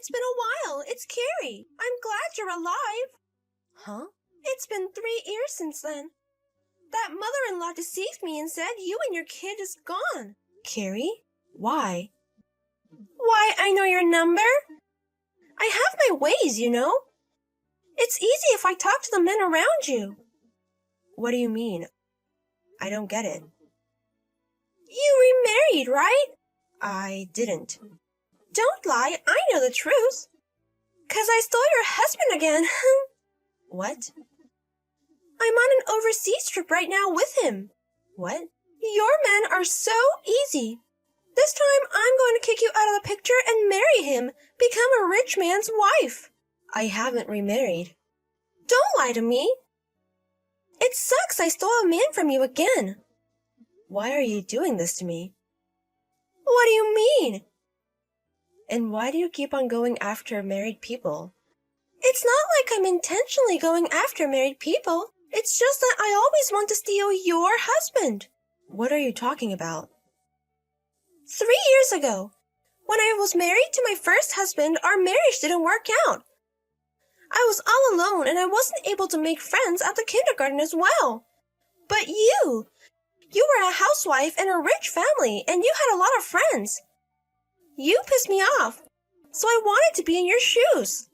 It's been a while. It's Carrie. I'm glad you're alive. Huh? It's been 3 years since then. That mother-in-law deceived me and said you and your kid is gone. Carrie? Why? Why, I know your number. I have my ways, you know. It's easy if I talk to the men around you. What do you mean? I don't get it. You remarried, right? I didn't. Don't lie, I know the truth. 'Cause I stole your husband again. What? I'm on an overseas trip right now with him. What? Your men are so easy. This time I'm going to kick you out of the picture and marry him, become a rich man's wife. I haven't remarried. Don't lie to me. It sucks I stole a man from you again. Why are you doing this to me? What do you mean? And why do you keep on going after married people? It's not like I'm intentionally going after married people. It's just that I always want to steal your husband. What are you talking about? 3 years ago, when I was married to my first husband, our marriage didn't work out. I was all alone and I wasn't able to make friends at the kindergarten as well. But you were a housewife in a rich family and you had a lot of friends. You pissed me off, so I wanted to be in your shoes.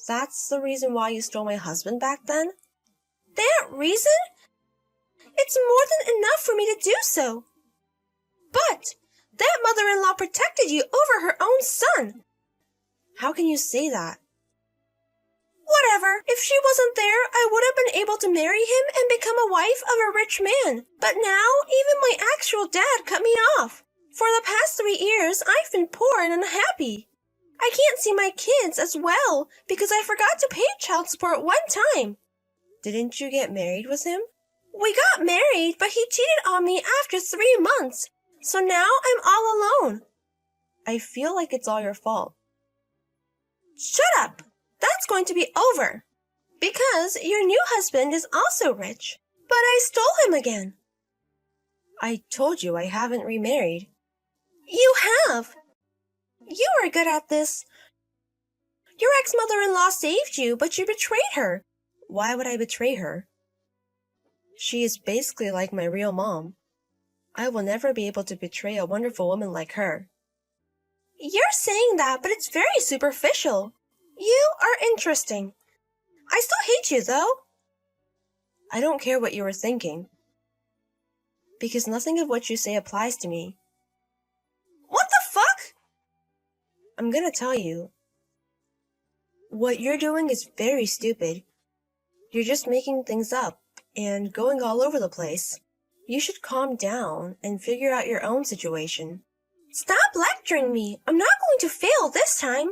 That's the reason why you stole my husband back then? That reason? It's more than enough for me to do so. But that mother-in-law protected you over her own son. How can you say that? Whatever. If she wasn't there, I would have been able to marry him and become a wife of a rich man. But now, even my actual dad cut me off. For the past 3 years, I've been poor and unhappy. I can't see my kids as well because I forgot to pay child support one time. Didn't you get married with him? We got married, but he cheated on me after 3 months. So now I'm all alone. I feel like it's all your fault. Shut up! That's going to be over. Because your new husband is also rich. But I stole him again. I told you I haven't remarried. You have. You are good at this. Your ex-mother-in-law saved you, but you betrayed her. Why would I betray her? She is basically like my real mom. I will never be able to betray a wonderful woman like her. You're saying that, but it's very superficial. You are interesting. I still hate you, though. I don't care what you were thinking. Because nothing of what you say applies to me. What the fuck? I'm gonna tell you. What you're doing is very stupid. You're just making things up and going all over the place. You should calm down and figure out your own situation. Stop lecturing me. I'm not going to fail this time.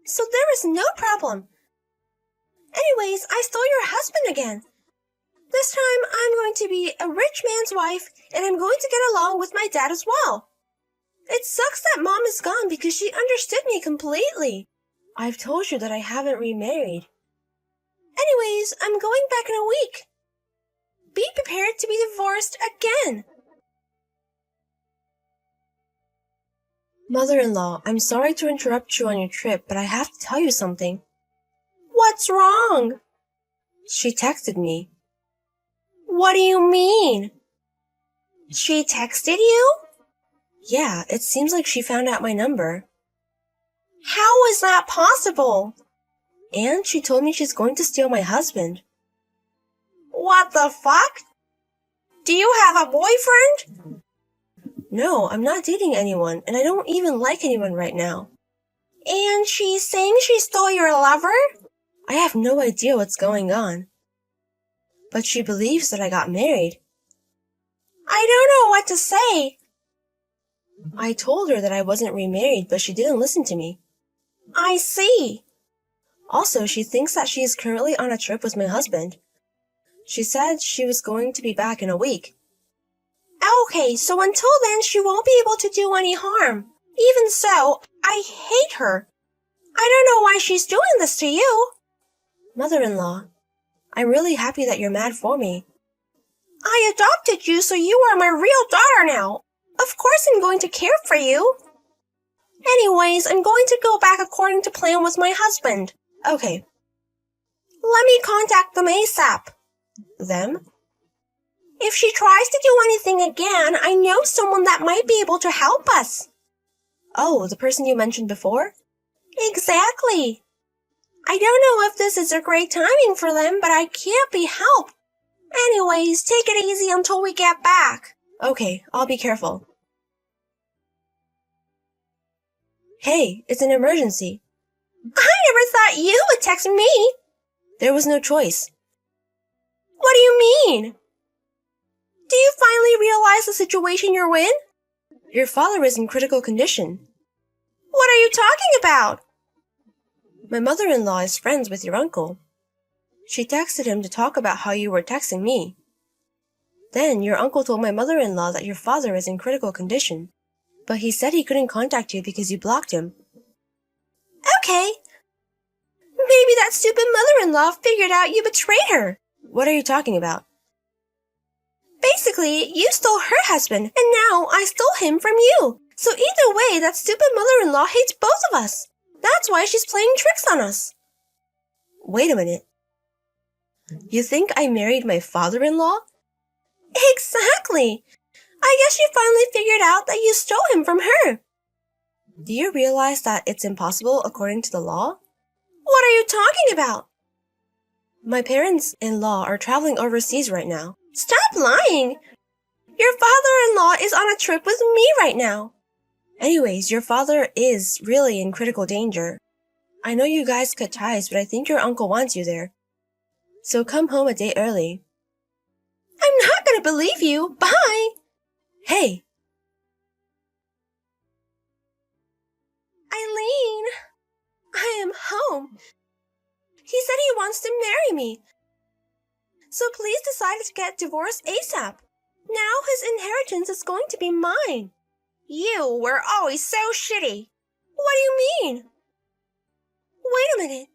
So there is no problem. Anyways, I stole your husband again. This time I'm going to be a rich man's wife and I'm going to get along with my dad as well. It sucks that mom is gone because she understood me completely. I've told you that I haven't remarried. Anyways, I'm going back in a week. Be prepared to be divorced again. Mother-in-law, I'm sorry to interrupt you on your trip, but I have to tell you something. What's wrong? She texted me. What do you mean? She texted you? Yeah, it seems like she found out my number. How is that possible? And she told me she's going to steal my husband. What the fuck? Do you have a boyfriend? No, I'm not dating anyone, and I don't even like anyone right now. And she's saying she stole your lover? I have no idea what's going on. But she believes that I got married. I don't know what to say. I told her that I wasn't remarried, but she didn't listen to me. I see. Also, she thinks that she is currently on a trip with my husband. She said she was going to be back in a week. Okay, so until then she won't be able to do any harm. Even so, I hate her. I don't know why she's doing this to you. Mother-in-law, I'm really happy that you're mad for me. I adopted you, so you are my real daughter now. Of course I'm going to care for you. Anyways, I'm going to go back according to plan with my husband. Okay. Let me contact them ASAP. Them? If she tries to do anything again, I know someone that might be able to help us. Oh, the person you mentioned before? Exactly. I don't know if this is a great timing for them, but I can't be helped. Anyways, take it easy until we get back. Okay, I'll be careful. Hey, it's an emergency. I never thought you would text me. There was no choice. What do you mean? Do you finally realize the situation you're in? Your father is in critical condition. What are you talking about? My mother-in-law is friends with your uncle. She texted him to talk about how you were texting me. Then your uncle told my mother-in-law that your father is in critical condition, but he said he couldn't contact you because you blocked him. Okay. Maybe that stupid mother-in-law figured out you betrayed her. What are you talking about? Basically, you stole her husband, and now I stole him from you. So either way, that stupid mother-in-law hates both of us. That's why she's playing tricks on us. Wait a minute. You think I married my father-in-law? Exactly. I guess you finally figured out that you stole him from her. Do you realize that it's impossible according to the law? What are you talking about? My parents-in-law are traveling overseas right now. Stop lying. Your father-in-law is on a trip with me right now. Anyways, your father is really in critical danger. I know you guys cut ties, but I think your uncle wants you there. So come home a day early. I'm not gonna believe you. Bye. Hey! Eileen, I am home. He said he wants to marry me. So please decide to get divorced ASAP. Now his inheritance is going to be mine. You were always so shitty. What do you mean? Wait a minute.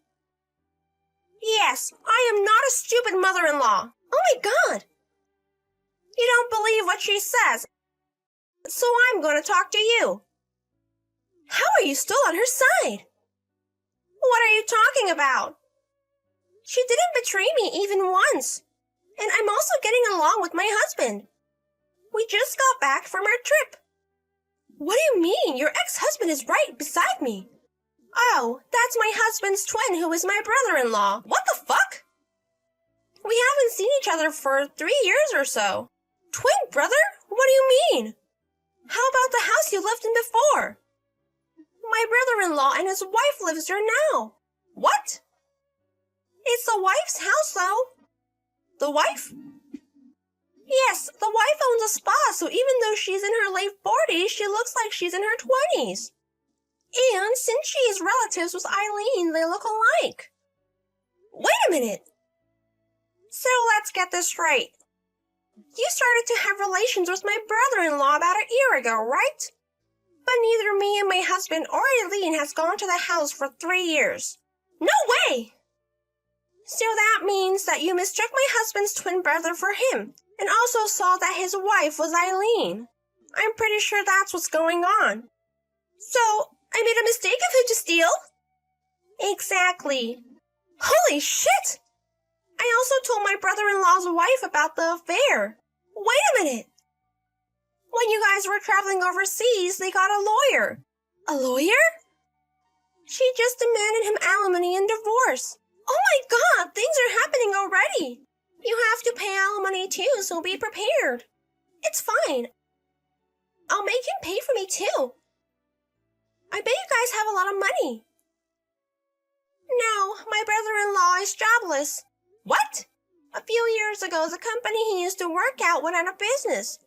Yes, I am not a stupid mother-in-law. Oh my God. You don't believe what she says. So I'm going to talk to you. How are you still on her side? What are you talking about? She didn't betray me even once. And I'm also getting along with my husband. We just got back from our trip. What do you mean? Your ex-husband is right beside me. Oh, that's my husband's twin who is my brother-in-law. What the fuck? We haven't seen each other for 3 years or so. Twin brother? What do you mean? How about the house you lived in before? My brother-in-law and his wife lives there now. What? It's the wife's house, though. The wife? Yes, the wife owns a spa, so even though she's in her late 40s, she looks like she's in her 20s. And since she is relatives with Eileen, they look alike. Wait a minute. So let's get this straight. You started to have relations with my brother-in-law about a year ago, right? But neither me and my husband or Eileen has gone to the house for 3 years. No way! So that means that you mistook my husband's twin brother for him, and also saw that his wife was Eileen. I'm pretty sure that's what's going on. So, I made a mistake of who to steal? Exactly. Holy shit! I also told my brother-in-law's wife about the affair. Wait a minute! When you guys were traveling overseas, they got a lawyer. A lawyer? She just demanded him alimony and divorce. Oh my God, things are happening already. You have to pay alimony too, so be prepared. It's fine. I'll make him pay for me too. I bet you guys have a lot of money. No, my brother-in-law is jobless. What? A few years ago, the company he used to work at went out of business.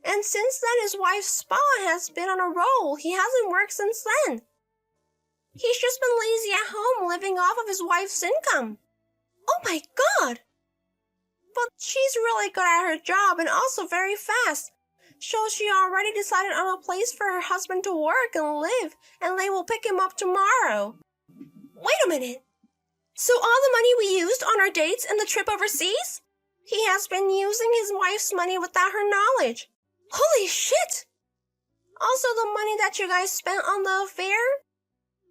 And since then, his wife's spa has been on a roll. He hasn't worked since then. He's just been lazy at home, living off of his wife's income. Oh my God! But she's really good at her job and also very fast. So she already decided on a place for her husband to work and live, and they will pick him up tomorrow. Wait a minute. So all the money we used on our dates and the trip overseas? He has been using his wife's money without her knowledge. Holy shit! Also, the money that you guys spent on the affair,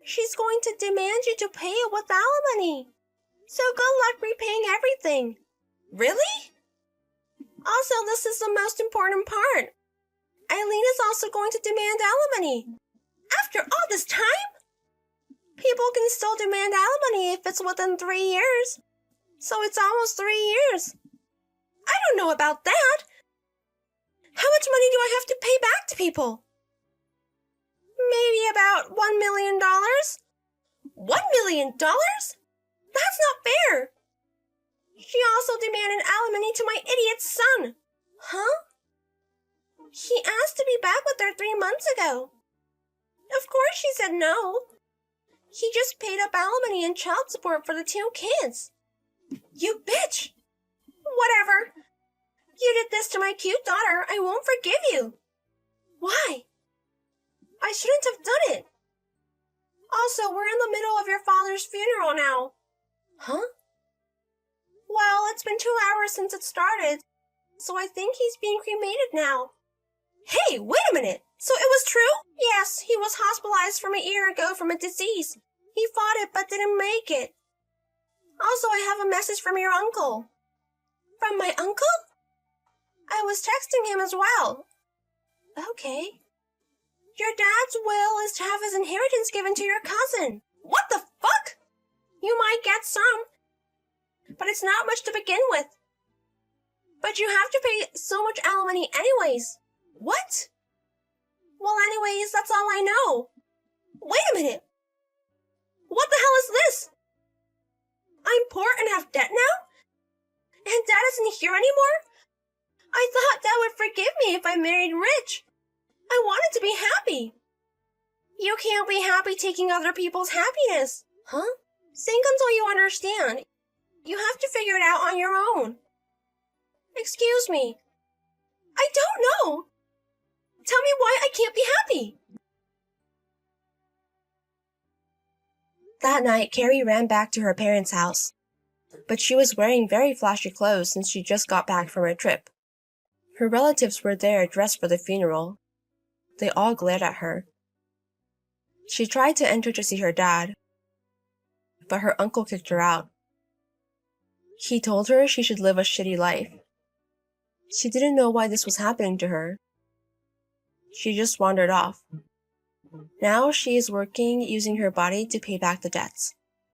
she's going to demand you to pay it with alimony. So good luck repaying everything. Really? Also, this is the most important part. Eileen is also going to demand alimony. After all this time? People can still demand alimony if it's within 3 years. So it's almost 3 years. I don't know about that. How much money do I have to pay back to people? Maybe about $1 million. $1 million? That's not fair. She also demanded alimony to my idiot son. Huh? He asked to be back with her 3 months ago. Of course she said no. He just paid up alimony and child support for the 2 kids. You bitch! Whatever. You did this to my cute daughter. I won't forgive you. Why? I shouldn't have done it. Also, we're in the middle of your father's funeral now. Huh? Well, it's been 2 hours since it started, so I think he's being cremated now. Hey, wait a minute! So it was true? Yes, he was hospitalized from a year ago from a disease. He fought it but didn't make it. Also, I have a message from your uncle. From my uncle? I was texting him as well. Okay. Your dad's will is to have his inheritance given to your cousin. What the fuck? You might get some, but it's not much to begin with. But you have to pay so much alimony anyways. What? Well, anyways, that's all I know. Wait a minute. What the hell is this? I'm poor and have debt now? And Dad isn't here anymore? I thought Dad would forgive me if I married rich. I wanted to be happy. You can't be happy taking other people's happiness. Huh? Think until you understand. You have to figure it out on your own. Excuse me. I don't know. Tell me why I can't be happy. That night, Carrie ran back to her parents' house. But she was wearing very flashy clothes since she just got back from a trip. Her relatives were there dressed for the funeral. They all glared at her. She tried to enter to see her dad, but her uncle kicked her out. He told her she should live a shitty life. She didn't know why this was happening to her. She just wandered off. Now she is working using her body to pay back the debts.